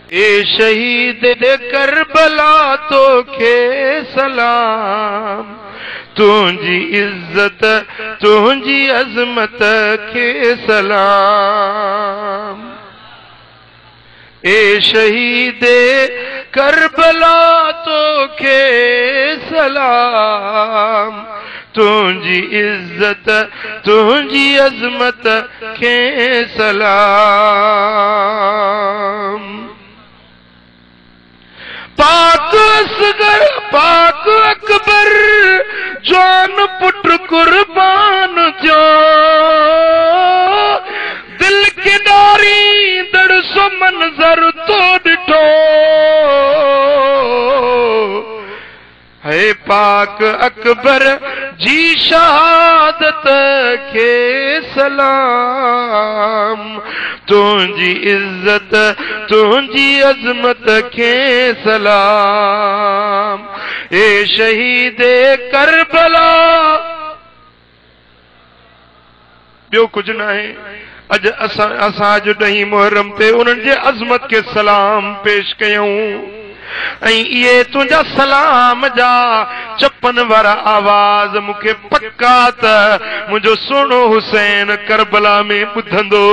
ए शहीद करबला तो खे सलाम, तुझी इज्जत तुझी अजमत खे सलाम। ए शहीद करबला तो खे सलाम, तुझी इज्जत तुझी अजमत खे सलाम। पाक असगर पाक अकबर जान पुट कुर्बान जो, दिल के डारी दड़ सो मंजर तो डिठो। है पाक अकबर जी शहादत के सलाम, तुझी इज्जत तुझी अजमत के सलाम। ए शहीद करबला बियो कुछ ना है। अज असां अज 10 मुहर्रम ते उन्हनि जे अजमत के सलाम पेश कयूं। ये तुझा सलाम जा चपन वारा आवाज मुखे पक्का त मुझो सोनो हुसैन करबला में ॿुधंदो।